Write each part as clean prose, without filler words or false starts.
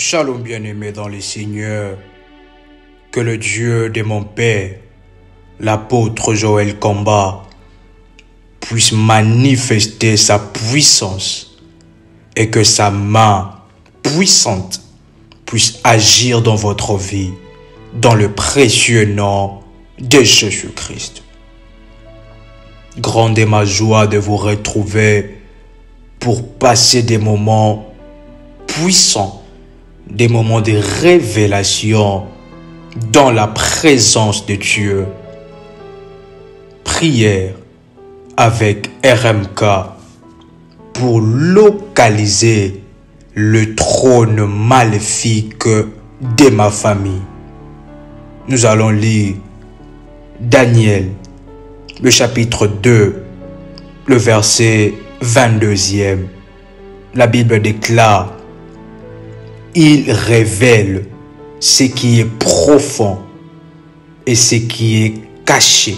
Shalom bien-aimé dans le Seigneur, que le Dieu de mon Père, l'apôtre Joël Kamba, puisse manifester sa puissance et que sa main puissante puisse agir dans votre vie, dans le précieux nom de Jésus-Christ. Grande est ma joie de vous retrouver pour passer des moments puissants, des moments de révélation dans la présence de Dieu. Prière avec RMK pour localiser le trône maléfique de ma famille. Nous allons lire Daniel, le chapitre 2, le verset 22e. La Bible déclare: il révèle ce qui est profond et ce qui est caché.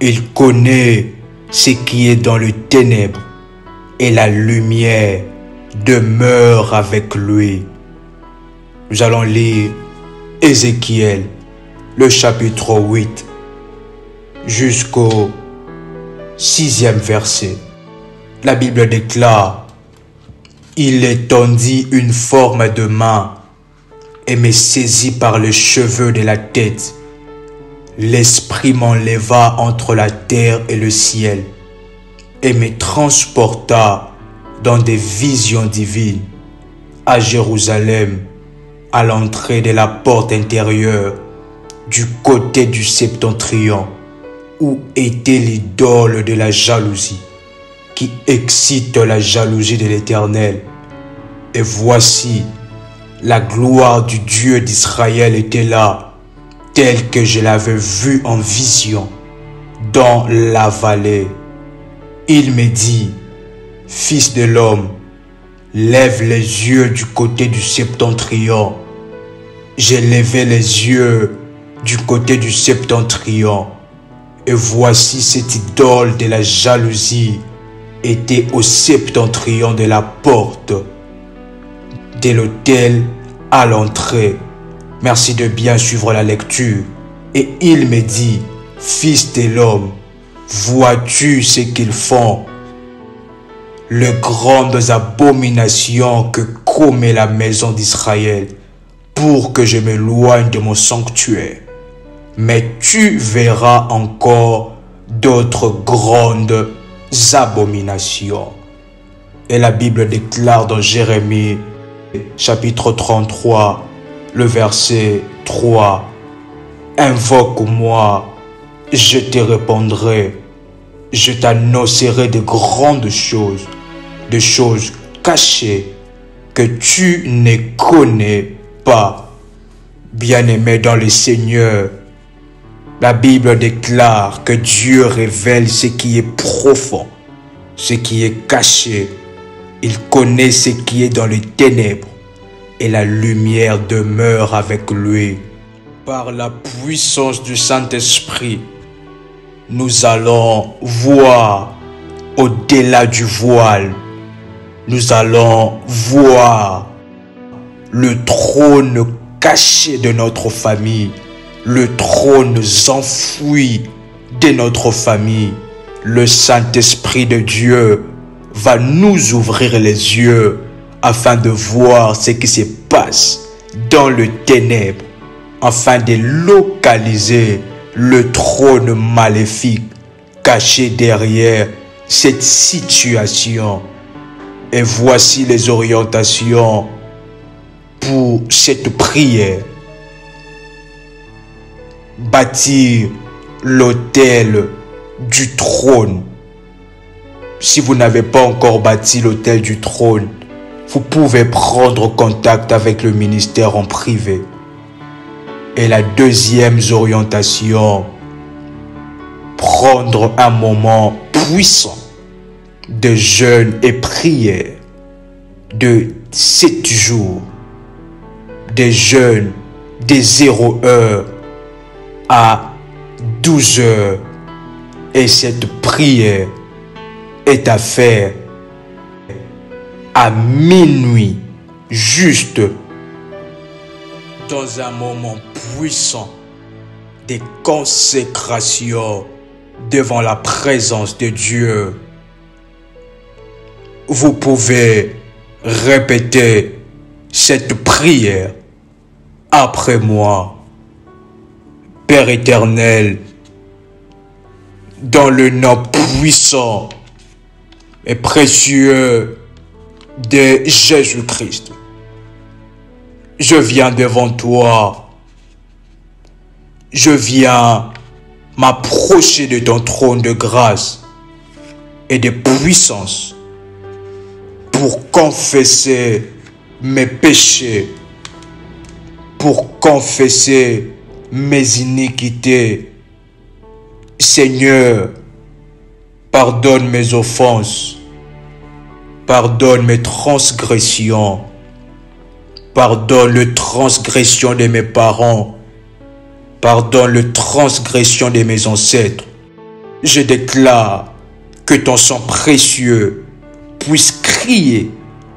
Il connaît ce qui est dans le ténèbre et la lumière demeure avec lui. Nous allons lire Ézéchiel, le chapitre 8, jusqu'au 6e verset. La Bible déclare: il étendit une forme de main et me saisit par les cheveux de la tête. L'esprit m'enleva entre la terre et le ciel et me transporta dans des visions divines à Jérusalem, à l'entrée de la porte intérieure du côté du septentrion, où était l'idole de la jalousie, qui excite la jalousie de l'Éternel. Et voici, la gloire du Dieu d'Israël était là, telle que je l'avais vue en vision, dans la vallée. Il me dit: fils de l'homme, lève les yeux du côté du septentrion. J'ai levé les yeux du côté du septentrion, et voici cette idole de la jalousie était au septentrion de la porte de l'autel à l'entrée. Merci de bien suivre la lecture. Et il me dit: fils de l'homme, vois-tu ce qu'ils font, les grandes abominations que commet la maison d'Israël, pour que je m'éloigne de mon sanctuaire? Mais tu verras encore d'autres grandes abominations. Et la Bible déclare dans Jérémie, chapitre 33, le verset 3: invoque-moi, je te répondrai, je t'annoncerai de grandes choses, des choses cachées que tu ne connais pas. Bien-aimé dans le Seigneur, la Bible déclare que Dieu révèle ce qui est profond, ce qui est caché. Il connaît ce qui est dans les ténèbres et la lumière demeure avec lui. Par la puissance du Saint-Esprit, nous allons voir au-delà du voile. Nous allons voir le trône caché de notre famille, le trône enfoui de notre famille. Le Saint-Esprit de Dieu va nous ouvrir les yeux afin de voir ce qui se passe dans le ténèbre, afin de localiser le trône maléfique caché derrière cette situation. Et voici les orientations pour cette prière. Bâtir l'autel du trône. Si vous n'avez pas encore bâti l'autel du trône, vous pouvez prendre contact avec le ministère en privé. Et la deuxième orientation, prendre un moment puissant de jeûne et prière de 7 jours, de jeûne de 0 heure à 12 heures. Et cette prière est à faire à minuit juste dans un moment puissant de consécration devant la présence de Dieu. Vous pouvez répéter cette prière après moi. Père éternel, dans le nom puissant et précieux de Jésus-Christ, je viens devant toi. Je viens m'approcher de ton trône de grâce et de puissance pour confesser mes péchés, pour confesser mes iniquités. Seigneur, pardonne mes offenses, pardonne mes transgressions, pardonne les transgressions de mes parents, pardonne les transgressions de mes ancêtres. Je déclare que ton sang précieux puisse crier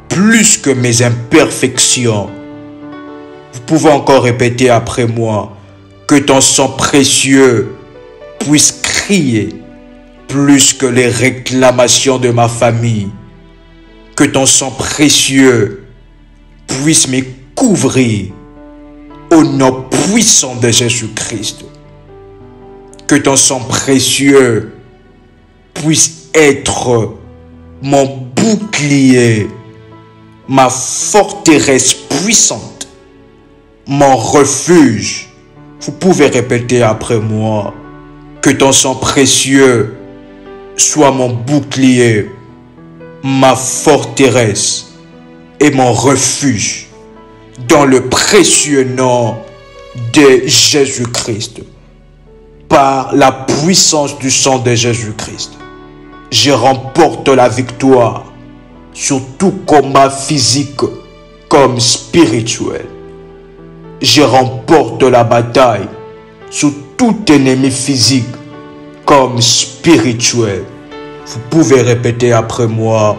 plus que mes imperfections. Vous pouvez encore répéter après moi, que ton sang précieux puisse crier plus que les réclamations de ma famille. Que ton sang précieux puisse me couvrir au nom puissant de Jésus-Christ. Que ton sang précieux puisse être mon bouclier, ma forteresse puissante, mon refuge. Vous pouvez répéter après moi, que ton sang précieux soit mon bouclier, ma forteresse et mon refuge, dans le précieux nom de Jésus-Christ. Par la puissance du sang de Jésus-Christ, je remporte la victoire sur tout combat physique comme spirituel. Je remporte la bataille sur tout ennemi physique comme spirituel. Vous pouvez répéter après moi,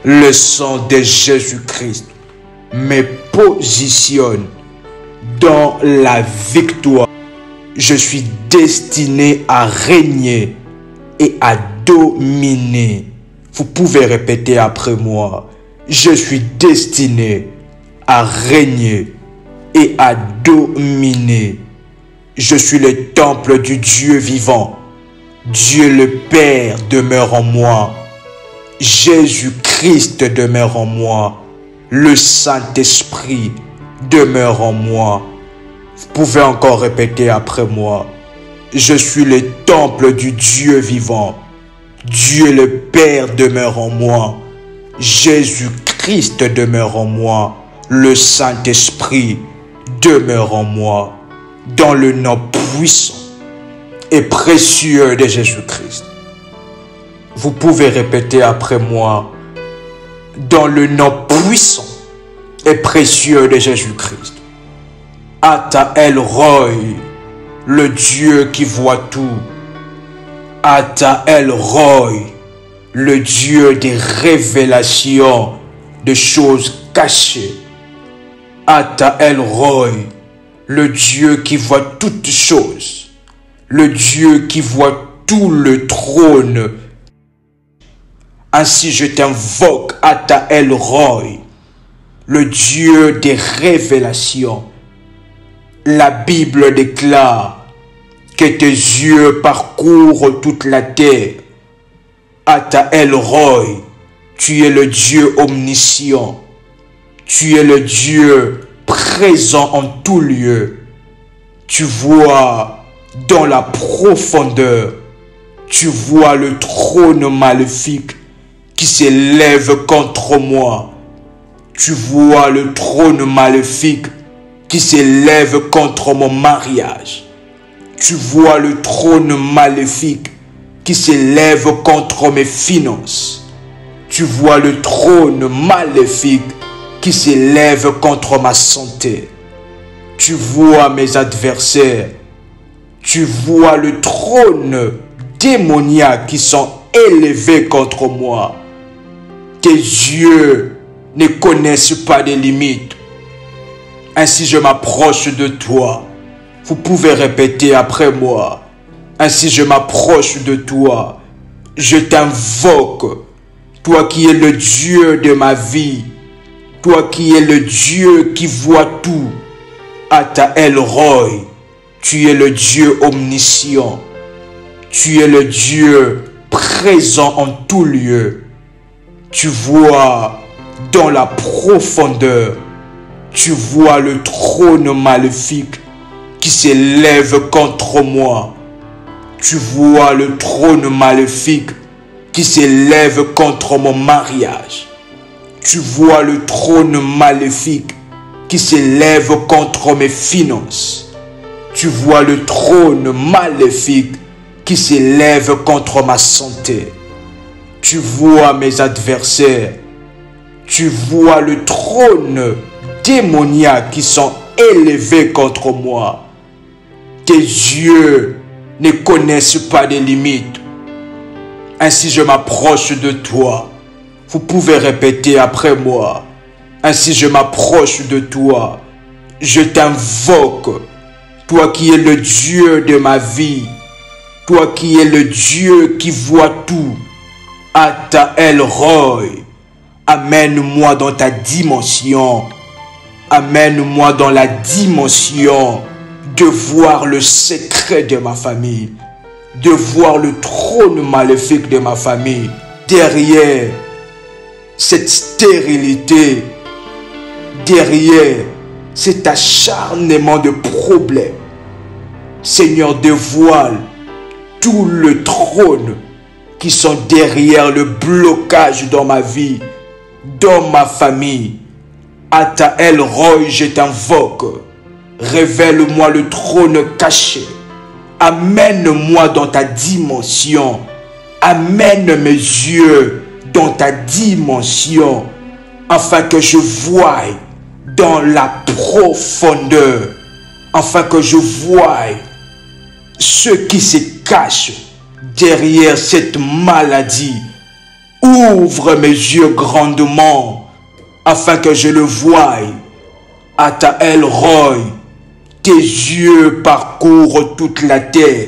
le sang de Jésus-Christ me positionne dans la victoire. Je suis destiné à régner et à dominer. Vous pouvez répéter après moi, je suis destiné à régner et à dominer. Je suis le temple du Dieu vivant. Dieu le Père demeure en moi. Jésus-Christ demeure en moi. Le Saint-Esprit demeure en moi. Vous pouvez encore répéter après moi. Je suis le temple du Dieu vivant. Dieu le Père demeure en moi. Jésus-Christ demeure en moi. Le Saint-Esprit demeure en moi. Dans le nom puissant et précieux de Jésus-Christ. Vous pouvez répéter après moi. Dans le nom puissant et précieux de Jésus-Christ. Ata El Roi, le Dieu qui voit tout. Ata El Roi, le Dieu des révélations de choses cachées. Ata El Roi, le Dieu qui voit toutes choses. Le Dieu qui voit tout le trône. Ainsi je t'invoque, Ata El Roi, le Dieu des révélations. La Bible déclare que tes yeux parcourent toute la terre. Ata El Roi, tu es le Dieu omniscient. Tu es le Dieu présent en tout lieu. Tu vois dans la profondeur. Tu vois le trône maléfique qui s'élève contre moi. Tu vois le trône maléfique qui s'élève contre mon mariage. Tu vois le trône maléfique qui s'élève contre mes finances. Tu vois le trône maléfique qui s'élève contre ma santé. Tu vois mes adversaires. Tu vois le trône démoniaque qui sont élevés contre moi. Tes yeux ne connaissent pas de limites. Ainsi je m'approche de toi. Vous pouvez répéter après moi. Ainsi je m'approche de toi. Je t'invoque. Toi qui es le Dieu de ma vie. Toi qui es le Dieu qui voit tout. Ata El Roi. Tu es le Dieu omniscient. Tu es le Dieu présent en tout lieu. Tu vois dans la profondeur. Tu vois le trône maléfique qui s'élève contre moi. Tu vois le trône maléfique qui s'élève contre mon mariage. Tu vois le trône maléfique qui s'élève contre mes finances. Tu vois le trône maléfique qui s'élève contre ma santé. Tu vois mes adversaires. Tu vois le trône démoniaque qui sont élevés contre moi. Tes yeux ne connaissent pas de limites. Ainsi je m'approche de toi. Vous pouvez répéter après moi. Ainsi je m'approche de toi. Je t'invoque. Toi qui es le Dieu de ma vie. Toi qui es le Dieu qui voit tout. Ata El Roi. Amène-moi dans ta dimension. Amène-moi dans la dimension de voir le secret de ma famille, de voir le trône maléfique de ma famille. Derrière cette stérilité, derrière cet acharnement de problèmes, Seigneur, dévoile tout le trône qui sont derrière le blocage dans ma vie, dans ma famille. Ata El Roi, je t'invoque. Révèle-moi le trône caché. Amène-moi dans ta dimension. Amène mes yeux dans ta dimension. Afin que je voie dans la profondeur. Afin que je voie ce qui se cache derrière cette maladie. Ouvre mes yeux grandement. Afin que je le voie. Ata El Roi, tes yeux parcourent toute la terre.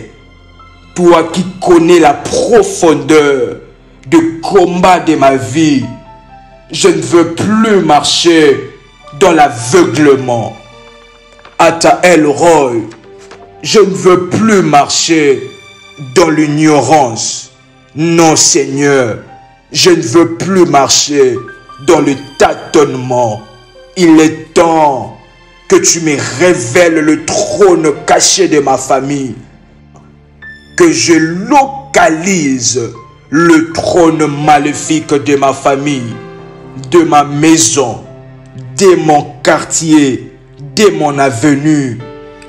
Toi qui connais la profondeur du combat de ma vie, je ne veux plus marcher dans l'aveuglement. Ata El Roi, je ne veux plus marcher dans l'ignorance. Non, Seigneur, je ne veux plus marcher dans le tâtonnement. Il est temps que tu me révèles le trône caché de ma famille. Que je localise le trône maléfique de ma famille, de ma maison, de mon quartier, de mon avenue,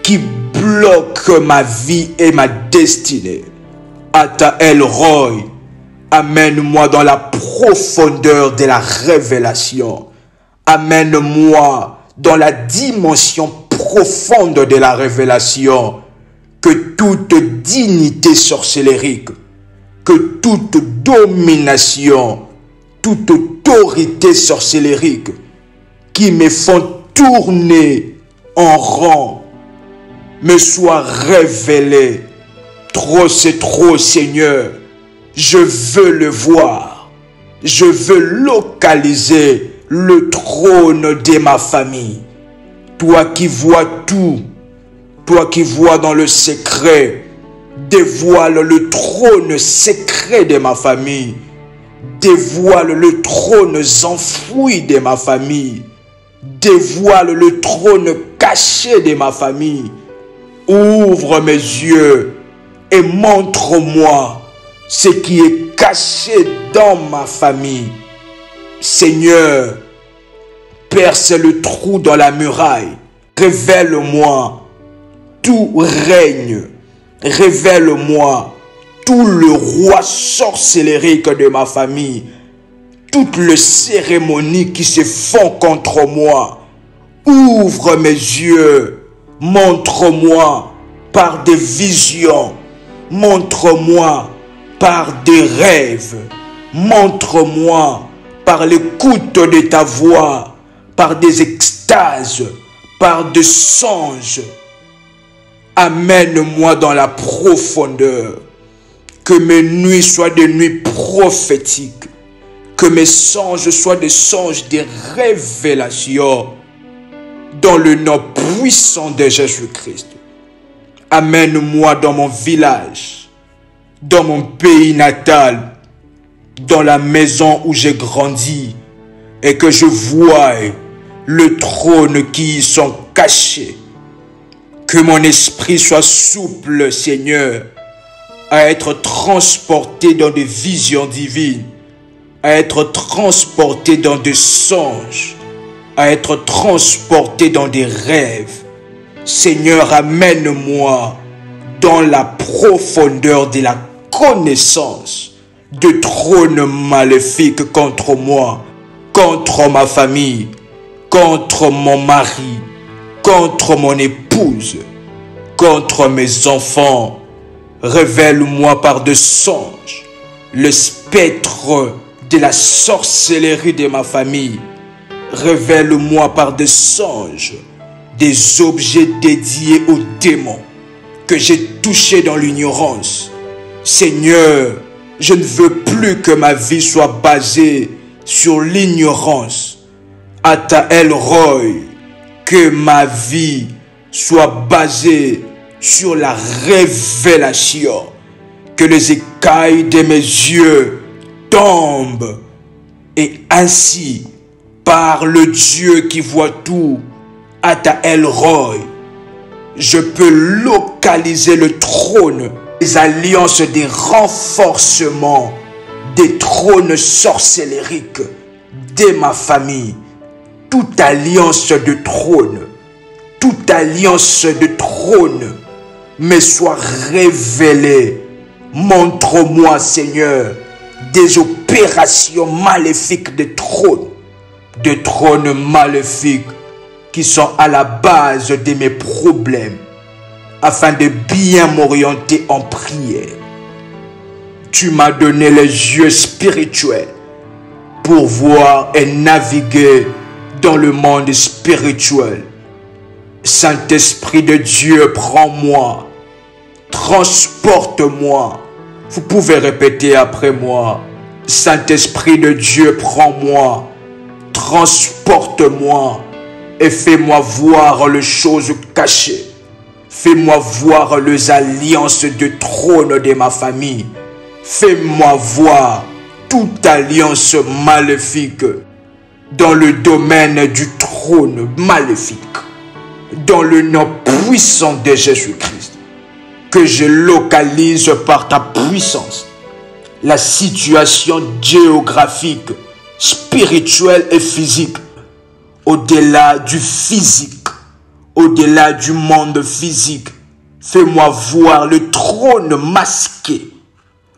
qui bloque ma vie et ma destinée. Ata El Roi, amène-moi dans la profondeur de la révélation. Amène-moi dans la dimension profonde de la révélation. Que toute dignité sorcellérique, que toute domination, toute autorité sorcellérique qui me font tourner en rond me soit révélée. Trop c'est trop, Seigneur. Je veux le voir. Je veux localiser le trône de ma famille. Toi qui vois tout, toi qui vois dans le secret, dévoile le trône secret de ma famille. Dévoile le trône enfoui de ma famille. Dévoile le trône caché de ma famille. Ouvre mes yeux et montre-moi ce qui est caché dans ma famille. Seigneur, perce le trou dans la muraille. Révèle-moi tout règne. Révèle-moi tout le roi sorcellérique de ma famille. Toutes les cérémonies qui se font contre moi. Ouvre mes yeux. Montre-moi par des visions. Montre-moi par des rêves. Montre-moi par l'écoute de ta voix, par des extases, par des songes. Amène-moi dans la profondeur. Que mes nuits soient des nuits prophétiques. Que mes songes soient des songes de révélation. Dans le nom puissant de Jésus-Christ. Amène-moi dans mon village, dans mon pays natal, dans la maison où j'ai grandi, et que je voie le trône qui y sont cachés. Que mon esprit soit souple, Seigneur, à être transporté dans des visions divines, à être transporté dans des songes, à être transporté dans des rêves. Seigneur, amène-moi dans la profondeur de la connaissance de trônes maléfiques contre moi, contre ma famille, contre mon mari, contre mon épouse, contre mes enfants. Révèle-moi par des songes le spectre de la sorcellerie de ma famille. Révèle-moi par des songes des objets dédiés aux démons que j'ai touchés dans l'ignorance. Seigneur, je ne veux plus que ma vie soit basée sur l'ignorance. Ata El Roi, que ma vie soit basée sur la révélation. Que les écailles de mes yeux tombent. Et ainsi, par le Dieu qui voit tout, Ata El Roi, je peux localiser le trône, les alliances des renforcements, des trônes sorcellériques de ma famille. Toute alliance de trône, toute alliance de trône me soit révélée. Montre-moi, Seigneur, des opérations maléfiques de trônes maléfiques qui sont à la base de mes problèmes, afin de bien m'orienter en prière. Tu m'as donné les yeux spirituels pour voir et naviguer dans le monde spirituel. Saint-Esprit de Dieu, prends-moi, transporte-moi. Vous pouvez répéter après moi. Saint-Esprit de Dieu, prends-moi, transporte-moi et fais-moi voir les choses cachées. Fais-moi voir les alliances de trône de ma famille. Fais-moi voir toute alliance maléfique dans le domaine du trône maléfique. Dans le nom puissant de Jésus-Christ, que je localise par ta puissance la situation géographique, spirituelle et physique, au-delà du physique, au-delà du monde physique. Fais-moi voir le trône masqué,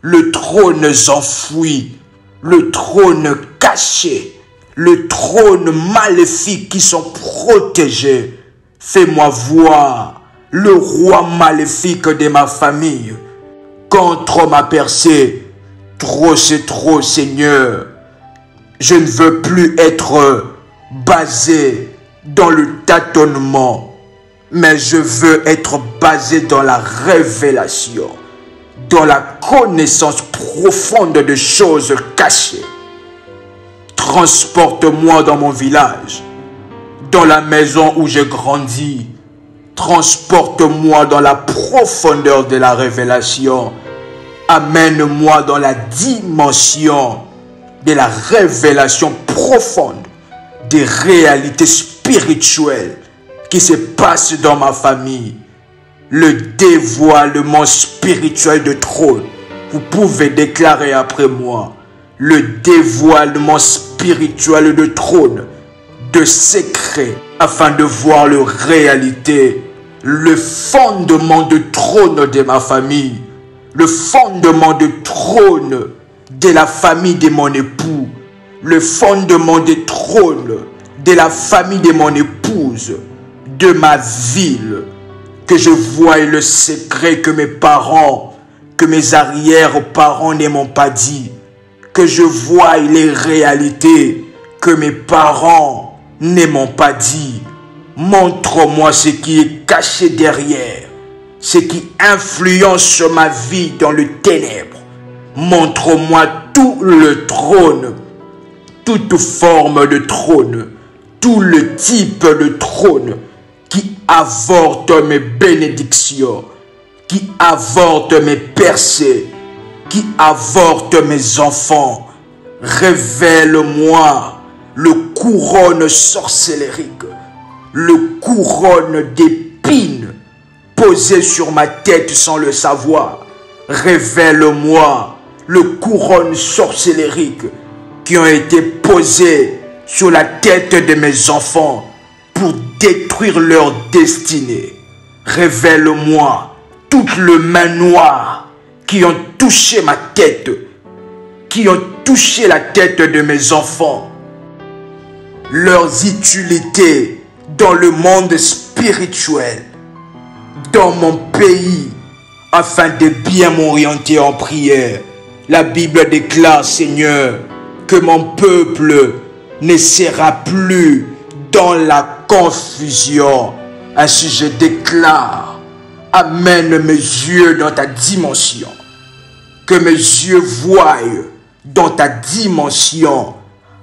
le trône enfoui, le trône caché, le trône maléfique qui sont protégés. Fais-moi voir le roi maléfique de ma famille. Contre ma percée, trop c'est trop, Seigneur. Je ne veux plus être basé dans le tâtonnement, mais je veux être basé dans la révélation, dans la connaissance profonde de choses cachées. Transporte-moi dans mon village, dans la maison où j'ai grandi. Transporte-moi dans la profondeur de la révélation. Amène-moi dans la dimension de la révélation profonde des réalités spirituelles qui se passent dans ma famille. Le dévoilement spirituel de trône. Vous pouvez déclarer après moi. Le dévoilement spirituel de trône, de secret, afin de voir la réalité, le fondement de trône de ma famille, le fondement de trône de la famille de mon époux, le fondement de trône de la famille de mon épouse, de ma ville, que je voie le secret que mes parents, que mes arrière-parents ne m'ont pas dit, que je voie les réalités que mes parents ne m'ont pas dit. Montre-moi ce qui est caché derrière, ce qui influence ma vie dans le ténèbre. Montre-moi tout le trône, toute forme de trône, tout le type de trône qui avorte mes bénédictions, qui avorte mes percées, qui avorte mes enfants. Révèle-moi le couronne sorcellérique, le couronne d'épines posé sur ma tête sans le savoir. Révèle-moi le couronne sorcellérique qui ont été posés sur la tête de mes enfants pour détruire leur destinée. Révèle-moi toutes les mains noires qui ont touché ma tête, qui ont touché la tête de mes enfants, leurs utilités dans le monde spirituel, dans mon pays, afin de bien m'orienter en prière. La Bible déclare, Seigneur, que mon peuple ne sera plus dans la confusion. Ainsi je déclare, amène mes yeux dans ta dimension, que mes yeux voient dans ta dimension.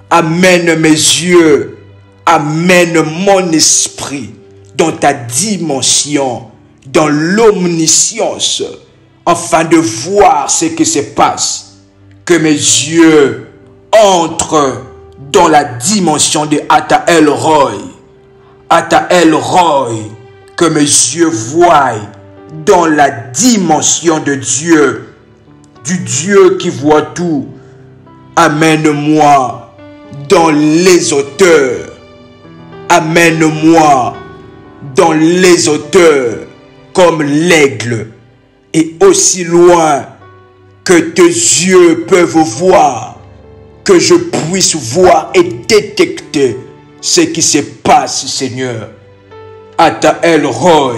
Amène mes yeux, amène mon esprit dans ta dimension, dans l'omniscience, afin de voir ce qui se passe. Que mes yeux entrent dans la dimension de Ata El Roy. Ata El Roy, que mes yeux voient dans la dimension de Dieu, du Dieu qui voit tout. Amène-moi dans les hauteurs. Amène-moi dans les hauteurs comme l'aigle, et aussi loin que tes yeux peuvent voir, que je puisse voir et détecter ce qui se passe, Seigneur. Ata El Roy,